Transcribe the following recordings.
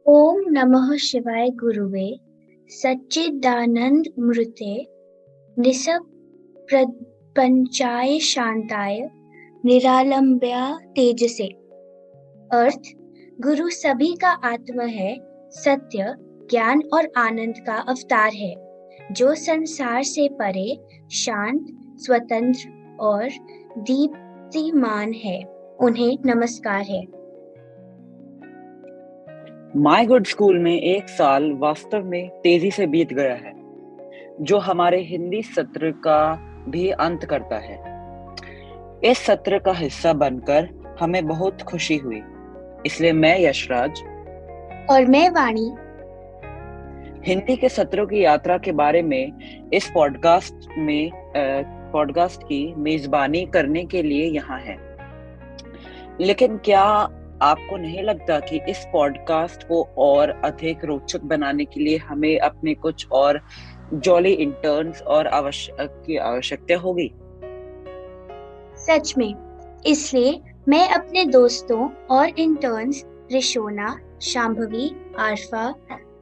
ओम नमः शिवाय गुरुवे सच्चिदानंद मृते निसप प्रपंचाय शांताय निरालंब्या तेजसे। अर्थ: गुरु सभी का आत्मा है, सत्य, ज्ञान और आनंद का अवतार है, जो संसार से परे, शांत, स्वतंत्र और दीप्तिमान है। उन्हें नमस्कार है। माय गुड स्कूल में एक साल वास्तव में तेजी से बीत गया है, जो हमारे हिंदी सत्र का भी अंत करता है। इस सत्र का हिस्सा बनकर हमें बहुत खुशी हुई, इसलिए मैं यशराज और मैं वाणी हिंदी के सत्रों की यात्रा के बारे में इस पॉडकास्ट की मेजबानी करने के लिए यहाँ हैं। लेकिन क्या आपको नहीं लगता कि इस पॉडकास्ट को और अधिक रोचक बनाने के लिए हमें अपने कुछ और जॉली इंटर्न्स और आवश्यकता होगी? सच में। इसलिए मैं अपने दोस्तों और इंटर्न्स रिशोना, शांभवी, आरफा,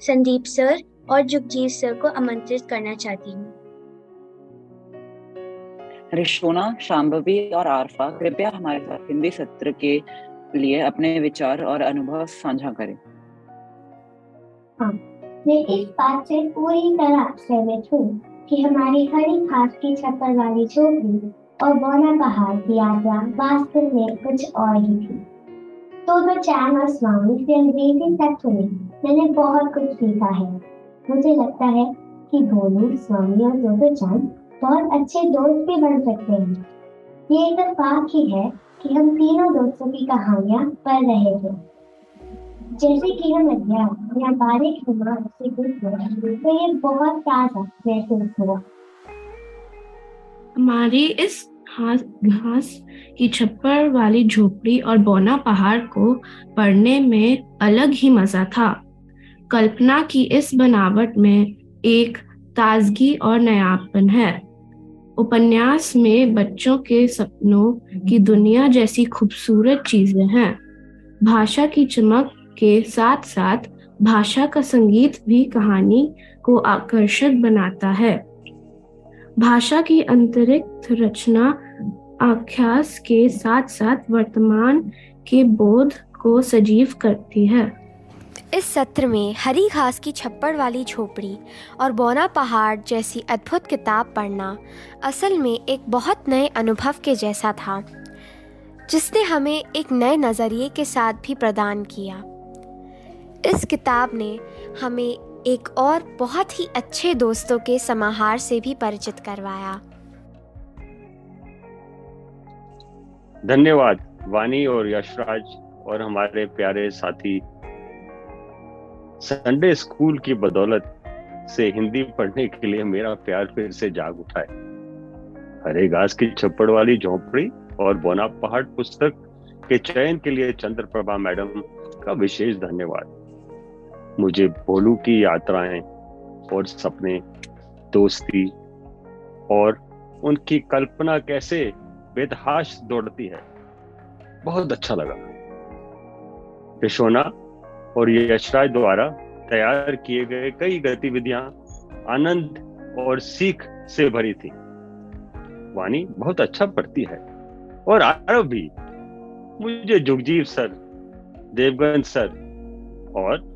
संदीप सर और जुगजीत सर को आमंत्रित करना चाहती हूँ। रिशोना, शांभवी और आरफा, कृपया हमारे साथ हिंदी सत्र के लिए अपने विचार और अनुभव साझा करें। हाँ, मैं इस बात से पूरी तरह सहमत हूँ कि हमारी हरी घास की छप्पर वाली झोपड़ी और बौना पहाड़ की यात्रा वास्तव में कुछ और ही थी। तो चैन और स्वामी से अंग्रेजी सत्र में मैंने बहुत कुछ सीखा है। मुझे लगता है कि भोलू, स्वामी और दो चैन बहुत अच्छे दोस्त भी बन सकते हैं। ये इत्तेफाक ही है कि हम तीनों दोस्तों की कहानियां पढ़ रहे थे। जैसे कि हम अध्याय या बारीक दिमाग से गुजरे, तो ये बहुत ताजा महसूस हुआ। हमारी इस घास की छप्पर वाली झोपड़ी और बौना पहाड़ को पढ़ने में अलग ही मजा था। कल्पना की इस बनावट में एक ताजगी और नयापन है। उपन्यास में बच्चों के सपनों की दुनिया जैसी खूबसूरत चीजें हैं। भाषा की चमक के साथ साथ भाषा का संगीत भी कहानी को आकर्षक बनाता है। भाषा की आंतरिक रचना आख्यास के साथ साथ वर्तमान के बोध को सजीव करती है। इस सत्र में हरी घास की छप्पर वाली झोपड़ी और बौना पहाड़ जैसी अद्भुत किताब पढ़ना असल में एक बहुत नए अनुभव के जैसा था, जिसने हमें एक नए नज़रिए के साथ भी प्रदान किया। इस किताब ने हमें एक और बहुत ही अच्छे दोस्तों के समाहार से भी परिचित करवाया। धन्यवाद वानी और यशराज और हमारे प्यारे साथी। संडे स्कूल की बदौलत से हिंदी पढ़ने के लिए मेरा प्यार फिर से जाग उठा है। हरे घास की छप्पड़ वाली झोंपड़ी और बौना पहाड़ पुस्तक के चयन के लिए चंद्रप्रभा मैडम का विशेष धन्यवाद। मुझे भोलू की यात्राएं और सपने, दोस्ती और उनकी कल्पना कैसे बेतहाश दौड़ती है, बहुत अच्छा लगा। रिशोना और यशराज द्वारा तैयार किए गए कई गतिविधियां आनंद और सीख से भरी थी। वानी बहुत अच्छा पढ़ती है और आरव भी। मुझे जुगजीव सर, देवगन सर और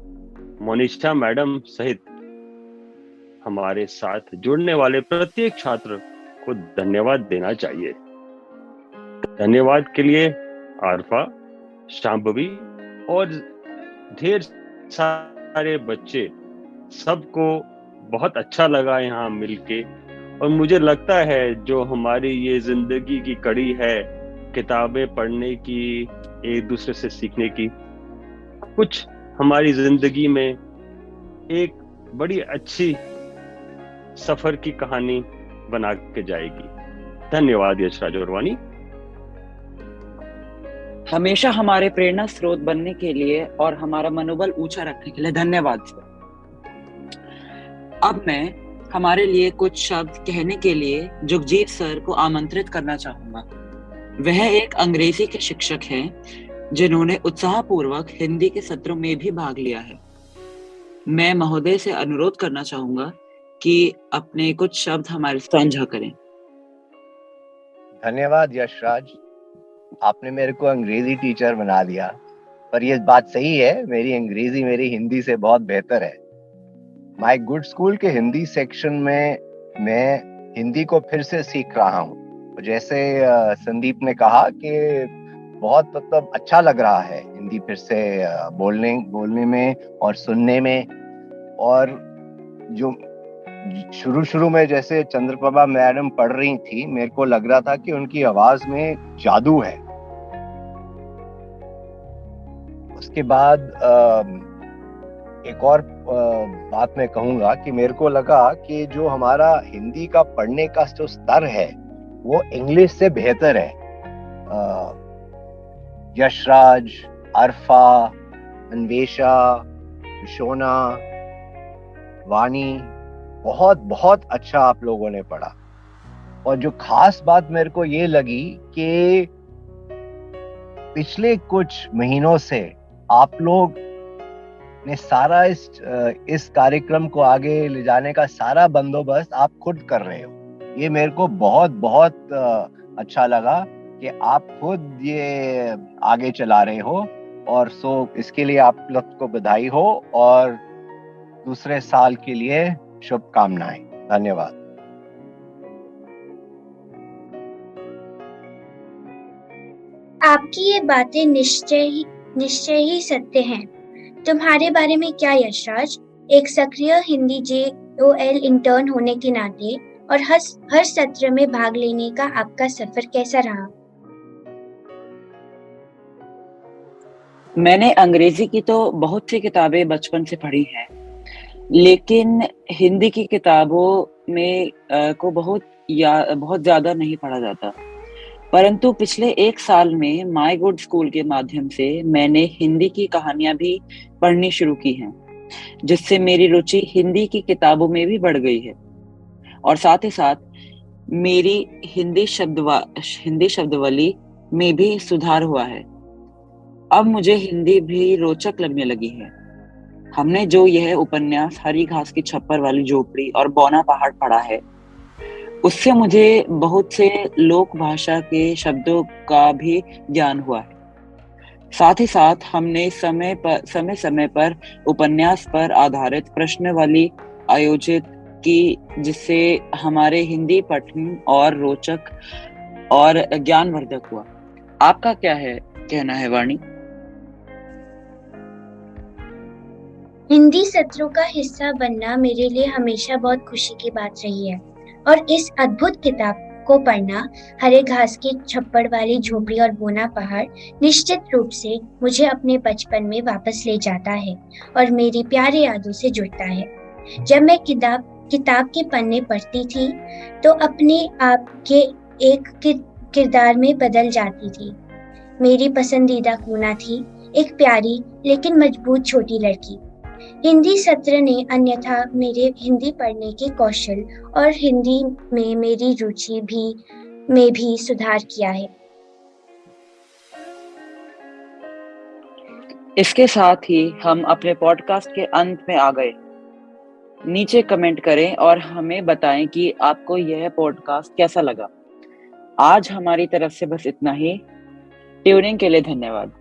मोनिशा मैडम सहित हमारे साथ जुड़ने वाले प्रत्येक छात्र को धन्यवाद देना चाहिए। धन्यवाद के लिए आरफा, शांभवी और ढेर सारे बच्चे, सबको बहुत अच्छा लगा यहाँ मिलके। और मुझे लगता है जो हमारी ये जिंदगी की कड़ी है, किताबें पढ़ने की, एक दूसरे से सीखने की, कुछ हमारी जिंदगी में एक बड़ी अच्छी सफर की कहानी बना के जाएगी। धन्यवाद यशराज और वानी। हमेशा हमारे प्रेरणा स्रोत बनने के लिए और हमारा मनोबल ऊंचा रखने के लिए धन्यवाद। अब मैं हमारे लिए कुछ शब्द कहने के लिए जुगजीत सर को आमंत्रित करना चाहूंगा। वह एक अंग्रेजी के शिक्षक हैं जिन्होंने उत्साहपूर्वक हिंदी के सत्रों में भी भाग लिया है। मैं महोदय से अनुरोध करना चाहूंगा कि अपने कुछ शब्द हमारे साझा करें। धन्यवाद यशराज, आपने मेरे को अंग्रेजी टीचर बना दिया, पर यह बात सही है, मेरी अंग्रेजी मेरी हिंदी से बहुत बेहतर है। माय गुड स्कूल के हिंदी सेक्शन में मैं हिंदी को फिर से सीख रहा हूँ। जैसे संदीप ने कहा कि बहुत मतलब अच्छा लग रहा है हिंदी फिर से बोलने में और सुनने में। और जो शुरू में जैसे चंद्रप्रभा मैडम पढ़ रही थी, मेरे को लग रहा था कि उनकी आवाज में जादू है। उसके बाद एक और बात मैं कहूंगा कि मेरे को लगा कि जो हमारा हिंदी का पढ़ने का जो स्तर है वो इंग्लिश से बेहतर है। यशराज, अरफा, अन्वेषा, शोना, वानी, बहुत बहुत अच्छा आप लोगों ने पढ़ा। और जो खास बात मेरे को ये लगी कि पिछले कुछ महीनों से आप लोग ने सारा इस कार्यक्रम को आगे ले जाने का सारा बंदोबस्त आप खुद कर रहे हो। ये मेरे को बहुत बहुत अच्छा लगा कि आप खुद ये आगे चला रहे हो, और इसके लिए आप लोग को बधाई हो और दूसरे साल के लिए शुभकामनाएं। धन्यवाद। आपकी ये बातें निश्चय ही सत्य हैं। तुम्हारे बारे में क्या यशराज? एक सक्रिय हिंदी JOL इंटर्न होने के नाते और हर सत्र में भाग लेने का आपका सफर कैसा रहा? मैंने अंग्रेजी की तो बहुत सी किताबें बचपन से पढ़ी हैं, लेकिन हिंदी की किताबों में को बहुत ज्यादा नहीं पढ़ा जाता। परंतु पिछले 1 साल में माय गुड स्कूल के माध्यम से मैंने हिंदी की कहानियां भी पढ़नी शुरू की हैं, जिससे मेरी रुचि हिंदी की किताबों में भी बढ़ गई है और साथ ही साथ मेरी हिंदी शब्दावली में भी सुधार हुआ है। अब मुझे हिंदी भी रोचक लगने लगी है। हमने जो यह उपन्यास हरी घास की छप्पर वाली झोपड़ी और बौना पहाड़ पढ़ा है, उससे मुझे बहुत से लोक भाषा के शब्दों का भी ज्ञान हुआ है। साथ ही साथ हमने समय पर उपन्यास पर आधारित प्रश्नावली आयोजित की, जिससे हमारे हिंदी पठन और रोचक और ज्ञानवर्धक हुआ। आपका क्या कहना है वाणी? हिंदी सत्रों का हिस्सा बनना मेरे लिए हमेशा बहुत खुशी की बात रही है, और इस अद्भुत किताब को पढ़ना, हरे घास की छप्पड़ वाली झोपड़ी और बौना पहाड़, निश्चित रूप से मुझे अपने बचपन में वापस ले जाता है और मेरी प्यारी यादों से जुड़ता है। जब मैं किताब के पन्ने पढ़ती थी तो अपने आप के एक किरदार में बदल जाती थी। मेरी पसंदीदा कूना थी एक प्यारी लेकिन मजबूत छोटी लड़की। हिंदी सत्र ने अन्यथा मेरे हिंदी पढ़ने के कौशल और हिंदी में मेरी रुचि में भी सुधार किया है। इसके साथ ही हम अपने पॉडकास्ट के अंत में आ गए। नीचे कमेंट करें और हमें बताएं कि आपको यह पॉडकास्ट कैसा लगा। आज हमारी तरफ से बस इतना ही। ट्यूनिंग के लिए धन्यवाद।